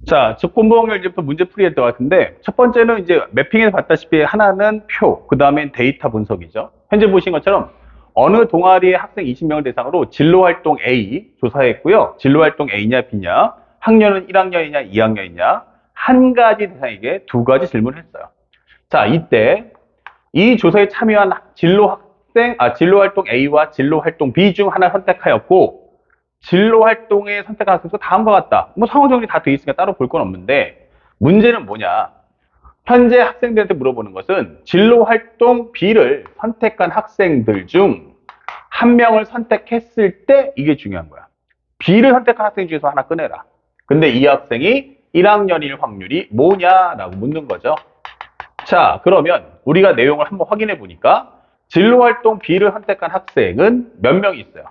자, 조건부확률 이제부터 문제 풀이에 들어갈 텐데, 첫 번째는 이제 매핑에서 봤다시피 하나는 표, 그 다음엔 데이터 분석이죠. 현재 보신 것처럼 어느 동아리의 학생 20명을 대상으로 진로활동 A 조사했고요. 진로활동 A냐 B냐, 학년은 1학년이냐 2학년이냐, 한 가지 대상에게 두 가지 질문을 했어요. 자, 이때 이 조사에 참여한 진로활동 A와 진로활동 B 중 하나 선택하였고, 진로 활동에 선택한 학생도 다음과 같다. 뭐 상호 정리 다 돼 있으니까 따로 볼 건 없는데 문제는 뭐냐? 현재 학생들한테 물어보는 것은 진로 활동 B를 선택한 학생들 중 한 명을 선택했을 때 이게 중요한 거야. B를 선택한 학생 중에서 하나 꺼내라. 근데 이 학생이 1학년일 확률이 뭐냐라고 묻는 거죠. 자, 그러면 우리가 내용을 한번 확인해 보니까 진로 활동 B를 선택한 학생은 몇 명이 있어요?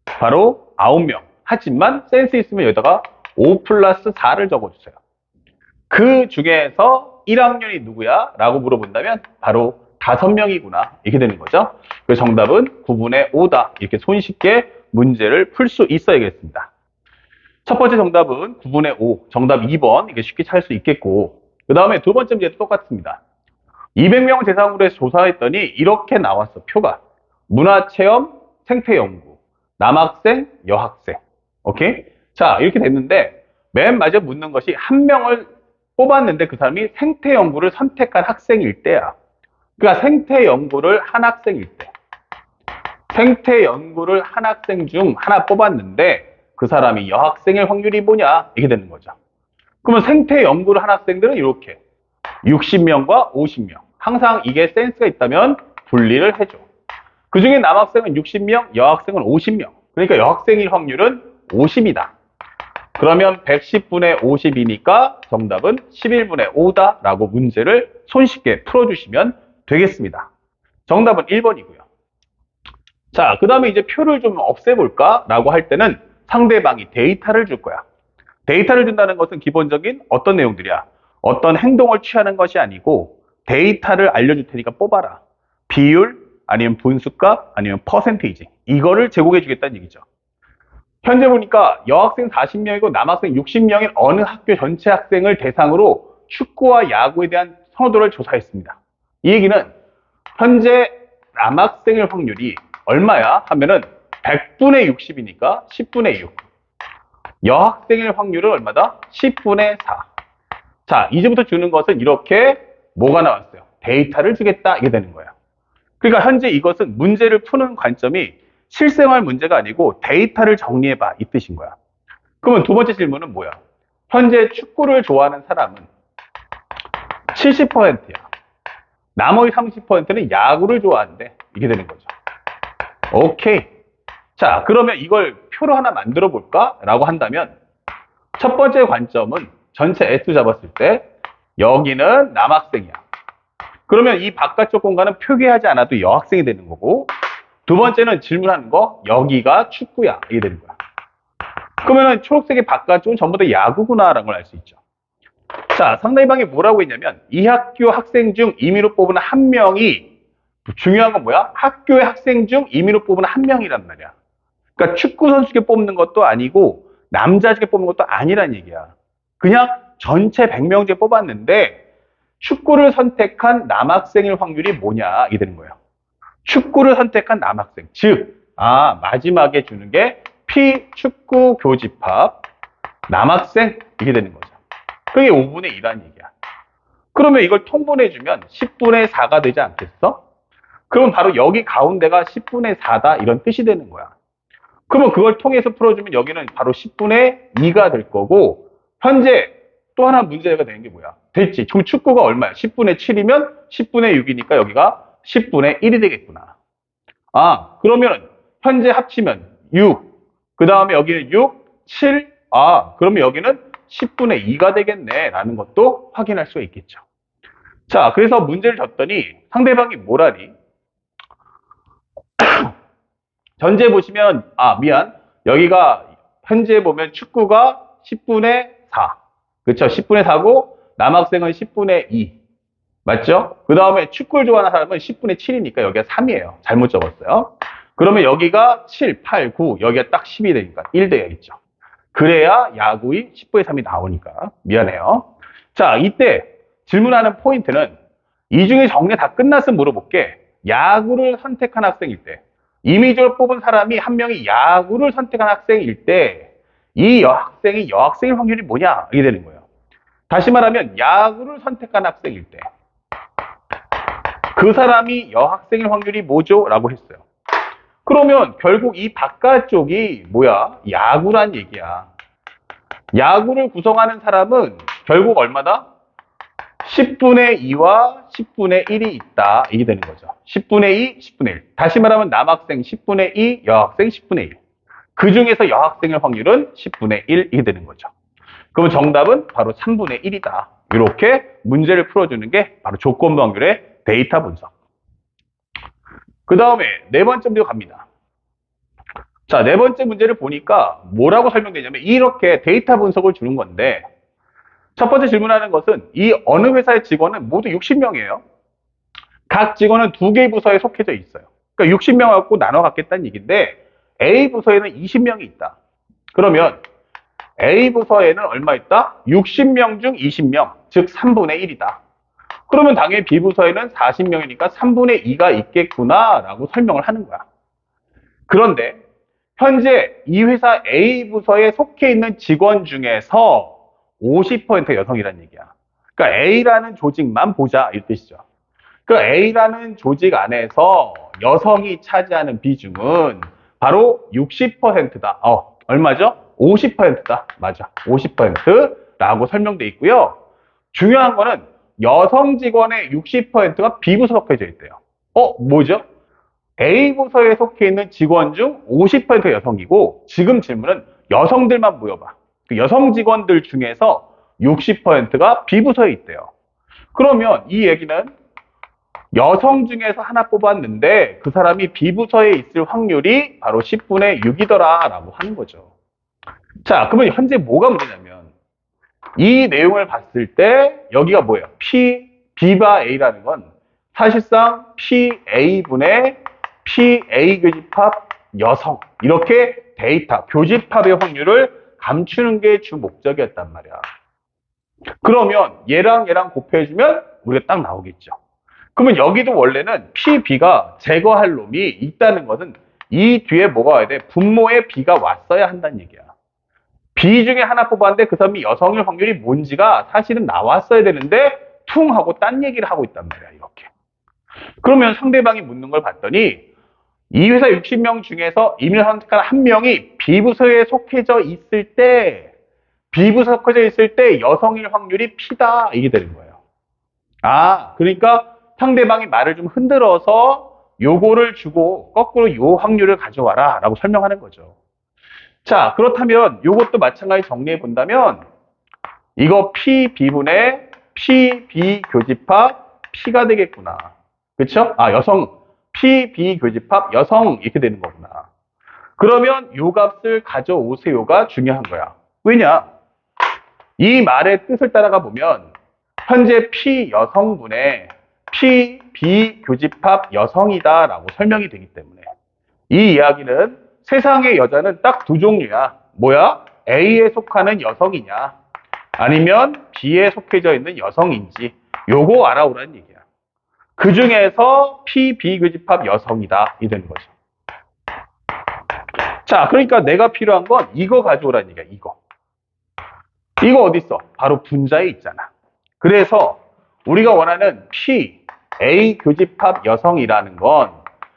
바로 9명. 하지만 센스 있으면 여기다가 5 플러스 4를 적어주세요. 그 중에서 1학년이 누구야? 라고 물어본다면 바로 5명이구나. 이렇게 되는 거죠. 그래서 정답은 9분의 5다. 이렇게 손쉽게 문제를 풀 수 있어야겠습니다. 첫 번째 정답은 9분의 5. 정답 2번. 이게 쉽게 찾을 수 있겠고. 그 다음에 두 번째 문제도 똑같습니다. 200명을 대상으로 해서 조사했더니 이렇게 나왔어. 표가. 문화체험, 생태연구. 남학생, 여학생. 오케이? 자, 이렇게 됐는데 맨 마지막에 묻는 것이 한 명을 뽑았는데 그 사람이 생태연구를 선택한 학생일 때야. 그러니까 생태연구를 한 학생일 때. 생태연구를 한 학생 중 하나 뽑았는데 그 사람이 여학생일 확률이 뭐냐? 이게 되는 거죠. 그러면 생태연구를 한 학생들은 이렇게 60명과 50명. 항상 이게 센스가 있다면 분리를 해줘. 그 중에 남학생은 60명, 여학생은 50명. 그러니까 여학생일 확률은 50이다. 그러면 110분의 50이니까 정답은 11분의 5다 라고 문제를 손쉽게 풀어주시면 되겠습니다. 정답은 1번이고요. 자, 그 다음에 이제 표를 좀 없애볼까? 라고 할 때는 상대방이 데이터를 줄 거야. 데이터를 준다는 것은 기본적인 어떤 내용들이야? 어떤 행동을 취하는 것이 아니고 데이터를 알려줄 테니까 뽑아라. 비율, 아니면 분수값, 아니면 퍼센테이지. 이거를 제공해 주겠다는 얘기죠. 현재 보니까 여학생 40명이고 남학생 60명인 어느 학교 전체 학생을 대상으로 축구와 야구에 대한 선호도를 조사했습니다. 이 얘기는 현재 남학생의 확률이 얼마야? 하면은 100분의 60이니까 10분의 6. 여학생의 확률은 얼마다? 10분의 4. 자, 이제부터 주는 것은 이렇게 뭐가 나왔어요? 데이터를 주겠다. 이게 되는 거예요. 그러니까 현재 이것은 문제를 푸는 관점이 실생활 문제가 아니고 데이터를 정리해봐 이 뜻인 거야. 그러면 두 번째 질문은 뭐야? 현재 축구를 좋아하는 사람은 70%야. 나머지 30%는 야구를 좋아한대. 이게 되는 거죠. 오케이. 자, 그러면 이걸 표로 하나 만들어 볼까? 라고 한다면 첫 번째 관점은 전체 S 잡았을 때 여기는 남학생이야. 그러면 이 바깥쪽 공간은 표기하지 않아도 여학생이 되는 거고, 두 번째는 질문하는 거, 여기가 축구야. 이게 되는 거야. 그러면은 초록색의 바깥쪽은 전부 다 야구구나라는 걸 알 수 있죠. 자, 상대방이 뭐라고 했냐면 이 학교 학생 중 임의로 뽑은 한 명이, 중요한 건 뭐야? 학교의 학생 중 임의로 뽑은 한 명이란 말이야. 그러니까 축구 선수께 뽑는 것도 아니고 남자 중에 뽑는 것도 아니란 얘기야. 그냥 전체 100명 중에 뽑았는데 축구를 선택한 남학생일 확률이 뭐냐 이게 되는 거예요. 축구를 선택한 남학생, 즉 마지막에 주는 게 피축구 교집합 남학생 이게 되는 거죠. 그게 5분의 2라는 얘기야. 그러면 이걸 통분해주면 10분의 4가 되지 않겠어? 그러면 바로 여기 가운데가 10분의 4다 이런 뜻이 되는 거야. 그러면 그걸 통해서 풀어주면 여기는 바로 10분의 2가 될 거고, 현재 또 하나 문제가 되는 게 뭐야? 됐지. 그럼 축구가 얼마야? 10분의 7이면 10분의 6이니까 여기가 10분의 1이 되겠구나. 그러면 현재 합치면 6, 그 다음에 여기는 6, 7, 그러면 여기는 10분의 2가 되겠네 라는 것도 확인할 수가 있겠죠. 자, 그래서 문제를 줬더니 상대방이 뭐라니? 현재 보시면 여기가 현재 보면 축구가 10분의 4. 그렇죠? 10분의 4고 남학생은 10분의 2. 맞죠? 그 다음에 축구를 좋아하는 사람은 10분의 7이니까 여기가 3이에요. 잘못 적었어요. 그러면 여기가 7, 8, 9, 여기가 딱 10이 되니까 1 되겠죠. 그래야 야구의 10분의 3이 나오니까. 미안해요. 자, 이때 질문하는 포인트는 이 중에 정리 다 끝났으면 물어볼게. 야구를 선택한 학생일 때, 이미지를 뽑은 사람이 한 명이 야구를 선택한 학생일 때, 이 여학생이 여학생일 확률이 뭐냐? 이게 되는 거예요. 다시 말하면 야구를 선택한 학생일 때, 그 사람이 여학생일 확률이 뭐죠? 라고 했어요. 그러면 결국 이 바깥쪽이 뭐야? 야구란 얘기야. 야구를 구성하는 사람은 결국 얼마다? 10분의 2와 10분의 1이 있다. 이게 되는 거죠. 10분의 2, 10분의 1. 다시 말하면 남학생 10분의 2, 여학생 10분의 1. 그 중에서 여학생의 확률은 10분의 1. 이게 되는 거죠. 그러면 정답은 바로 3분의 1이다. 이렇게 문제를 풀어주는 게 바로 조건부 확률의 데이터 분석. 그 다음에 네 번째 문제 갑니다. 자, 네 번째 문제를 보니까 뭐라고 설명되냐면 이렇게 데이터 분석을 주는 건데 첫 번째 질문하는 것은 이 어느 회사의 직원은 모두 60명이에요. 각 직원은 두 개의 부서에 속해져 있어요. 그러니까 60명 갖고 나눠 갖겠다는 얘기인데 A 부서에는 20명이 있다. 그러면 A 부서에는 얼마 있다? 60명 중 20명, 즉 3분의 1이다. 그러면 당연히 B 부서에는 40명이니까 3분의 2가 있겠구나라고 설명을 하는 거야. 그런데 현재 이 회사 A 부서에 속해 있는 직원 중에서 50% 여성이라는 얘기야. 그러니까 A라는 조직만 보자 이 뜻이죠. 그 A라는 조직 안에서 여성이 차지하는 비중은 바로 60%다. 얼마죠? 50%다. 맞아. 50%라고 설명돼 있고요. 중요한 거는 여성 직원의 60%가 B부서에 속해져 있대요. 뭐죠? A부서에 속해 있는 직원 중 50% 여성이고 지금 질문은 여성들만 모여봐. 그 여성 직원들 중에서 60%가 B부서에 있대요. 그러면 이 얘기는 여성 중에서 하나 뽑았는데 그 사람이 B부서에 있을 확률이 바로 10분의 6이더라 라고 하는 거죠. 자, 그러면 현재 뭐가 문제냐면 이 내용을 봤을 때 여기가 뭐예요? B바 A라는 건 사실상 PA분의 PA 교집합 여성 이렇게 데이터, 교집합의 확률을 감추는 게 주 목적이었단 말이야. 그러면 얘랑 얘랑 곱해주면 우리가 딱 나오겠죠. 그러면 여기도 원래는 PB가 제거할 놈이 있다는 것은 이 뒤에 뭐가 와야 돼? 분모에 B가 왔어야 한다는 얘기야. B 중에 하나 뽑았는데 그 사람이 여성일 확률이 뭔지가 사실은 나왔어야 되는데 퉁 하고 딴 얘기를 하고 있단 말이야. 이렇게. 그러면 상대방이 묻는 걸 봤더니 이 회사 60명 중에서 이민을 선택한 한 명이 B부서에 속해져 있을 때 B부서에 속해져 있을 때 여성일 확률이 P다. 이게 되는 거예요. 그러니까 상대방이 말을 좀 흔들어서 요거를 주고 거꾸로 요 확률을 가져와라 라고 설명하는 거죠. 자, 그렇다면 요것도 마찬가지 정리해 본다면 이거 PB분의 PB 교집합 P가 되겠구나. 그쵸? 여성 PB 교집합 여성 이렇게 되는 거구나. 그러면 요 값을 가져오세요가 중요한 거야. 왜냐? 이 말의 뜻을 따라가 보면 현재 P 여성분의 PB 교집합 여성이다 라고 설명이 되기 때문에 이 이야기는 세상의 여자는 딱 두 종류야. 뭐야? A에 속하는 여성이냐 아니면 B에 속해져 있는 여성인지 요거 알아오라는 얘기야. 그 중에서 PB 교집합 여성이다 이 되는 거죠. 자, 그러니까 내가 필요한 건 이거 가져오라는 얘기야. 이거 어디 있어? 바로 분자에 있잖아. 그래서 우리가 원하는 PA 교집합 여성이라는 건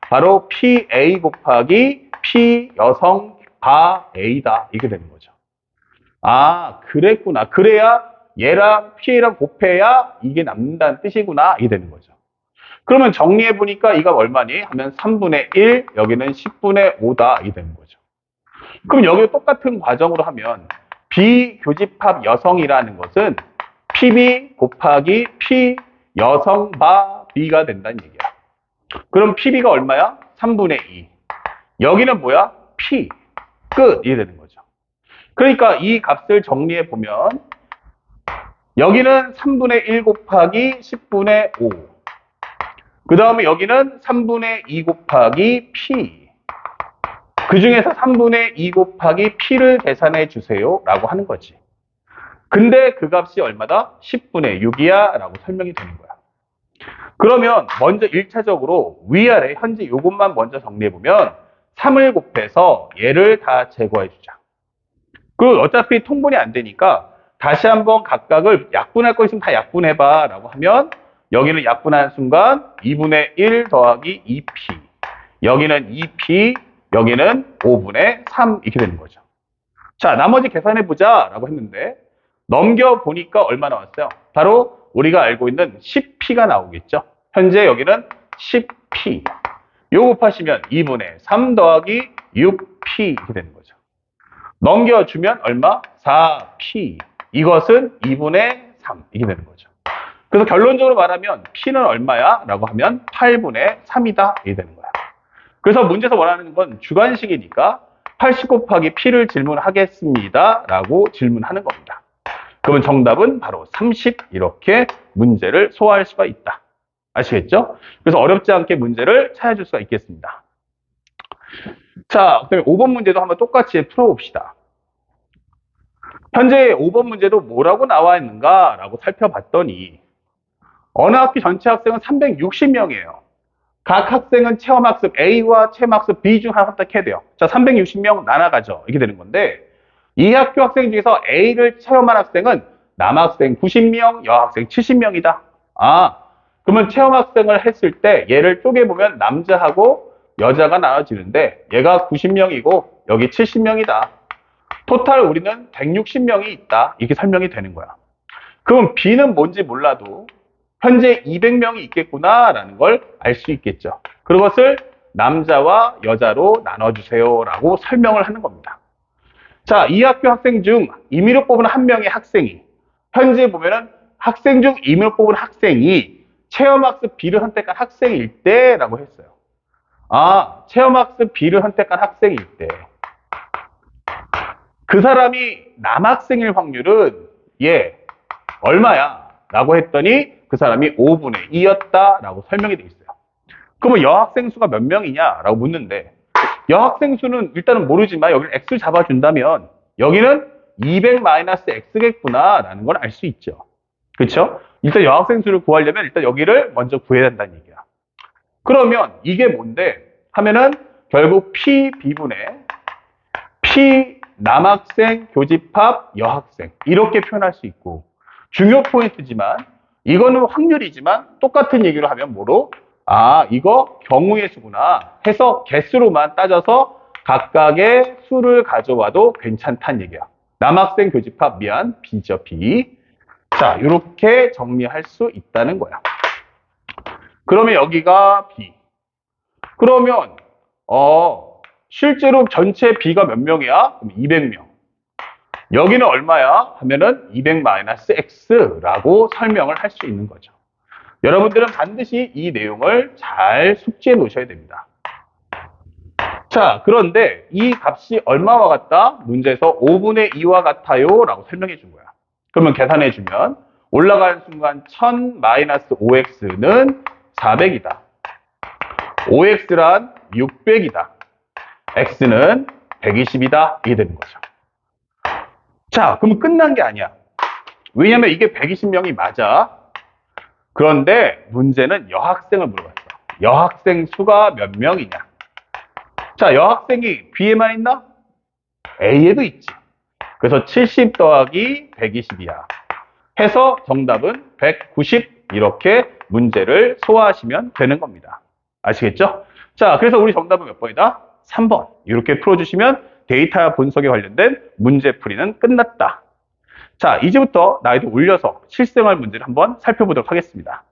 바로 PA 곱하기 P 여성 바 A다 이게 되는 거죠. 그랬구나. 그래야 얘랑 PA랑 곱해야 이게 남는다는 뜻이구나 이게 되는 거죠. 그러면 정리해 보니까 이가 얼마니? 하면 3분의 1, 여기는 10분의 5다 이게 되는 거죠. 그럼 여기 똑같은 과정으로 하면 비교집합 여성이라는 것은 PB 곱하기 P 여성 바 B가 된다는 얘기야. 그럼 PB가 얼마야? 3분의 2. 여기는 뭐야? P. 끝. 이게 되는 거죠. 그러니까 이 값을 정리해 보면 여기는 3분의 1 곱하기 10분의 5. 그 다음에 여기는 3분의 2 곱하기 P. 그 중에서 3분의 2 곱하기 P를 계산해 주세요 라고 하는 거지. 근데 그 값이 얼마다? 10분의 6이야 라고 설명이 되는 거야. 그러면 먼저 1차적으로 위아래 현재 요것만 먼저 정리해보면 3을 곱해서 얘를 다 제거해주자. 그리고 어차피 통분이 안 되니까 다시 한번 각각을 약분할 거 있으면 다 약분해봐 라고 하면 여기는 약분하는 순간 2분의 1 더하기 2p, 여기는 2p, 여기는 5분의 3 이렇게 되는 거죠. 자, 나머지 계산해보자 라고 했는데 넘겨보니까 얼마 나왔어요? 바로 우리가 알고 있는 10p가 나오겠죠. 현재 여기는 10p. 요거 곱하시면 2분의 3 더하기 6p 이렇게 되는 거죠. 넘겨주면 얼마? 4p. 이것은 2분의 3 이렇게 되는 거죠. 그래서 결론적으로 말하면 p는 얼마야? 라고 하면 8분의 3이다 이렇게 되는 거야. 그래서 문제에서 원하는 건 주관식이니까 80 곱하기 p를 질문하겠습니다 라고 질문하는 겁니다. 그러면 정답은 바로 30 이렇게 문제를 소화할 수가 있다. 아시겠죠? 그래서 어렵지 않게 문제를 찾아줄 수가 있겠습니다. 자, 그다음에 5번 문제도 한번 똑같이 풀어봅시다. 현재 5번 문제도 뭐라고 나와 있는가라고 살펴봤더니 어느 학기 전체 학생은 360명이에요. 각 학생은 체험학습 A와 체험학습 B 중 하나 선택해야 돼요. 자, 360명 나눠가죠. 이렇게 되는 건데 이 학교 학생 중에서 A를 체험한 학생은 남학생 90명, 여학생 70명이다. 아, 그러면 체험학생을 했을 때 얘를 쪼개보면 남자하고 여자가 나눠지는데 얘가 90명이고 여기 70명이다. 토탈 우리는 160명이 있다. 이렇게 설명이 되는 거야. 그럼 B는 뭔지 몰라도 현재 200명이 있겠구나라는 걸 알 수 있겠죠. 그것을 남자와 여자로 나눠주세요 라고 설명을 하는 겁니다. 자, 이 학교 학생 중 임의로 뽑은 한 명의 학생이 현재 보면은 학생 중 임의로 뽑은 학생이 체험학습 B를 선택한 학생일 때라고 했어요. 아, 체험학습 B를 선택한 학생일 때 그 사람이 남학생일 확률은 얼마야? 라고 했더니 그 사람이 5분의 2였다 라고 설명이 되어 있어요. 그러면 여학생 수가 몇 명이냐? 라고 묻는데 여학생 수는 일단은 모르지만 여기를 X 잡아준다면 여기는 200-X겠구나 라는 걸 알 수 있죠. 그렇죠? 일단 여학생 수를 구하려면 일단 여기를 먼저 구해야 된다는 얘기야. 그러면 이게 뭔데? 하면은 결국 P B분의 P 남학생 교집합 여학생 이렇게 표현할 수 있고 중요 포인트지만 이거는 확률이지만 똑같은 얘기를 하면 뭐로? 아, 이거 경우의 수구나 해서 개수로만 따져서 각각의 수를 가져와도 괜찮다는 얘기야. 남학생 교집합 B죠, B. 자, 이렇게 정리할 수 있다는 거야. 그러면 여기가 B. 그러면 실제로 전체 B가 몇 명이야? 그럼 200명. 여기는 얼마야? 하면은 200-X라고 설명을 할 수 있는 거죠. 여러분들은 반드시 이 내용을 잘 숙지해 놓으셔야 됩니다. 자, 그런데 이 값이 얼마와 같다? 문제에서 5분의 2와 같아요 라고 설명해 준 거야. 그러면 계산해 주면 올라가는 순간 1000-5x는 400이다. 5x란 600이다. x는 120이다. 이게 되는 거죠. 자, 그러면 끝난 게 아니야. 왜냐면 이게 120명이 맞아. 그런데 문제는 여학생을 물어봤어. 여학생 수가 몇 명이냐? 자, 여학생이 B에만 있나? A에도 있지. 그래서 70 더하기 120이야. 해서 정답은 190 이렇게 문제를 소화하시면 되는 겁니다. 아시겠죠? 자, 그래서 우리 정답은 몇 번이다? 3번. 이렇게 풀어주시면 데이터 분석에 관련된 문제풀이는 끝났다. 자, 이제부터 난이도 올려서 실생활 문제를 한번 살펴보도록 하겠습니다.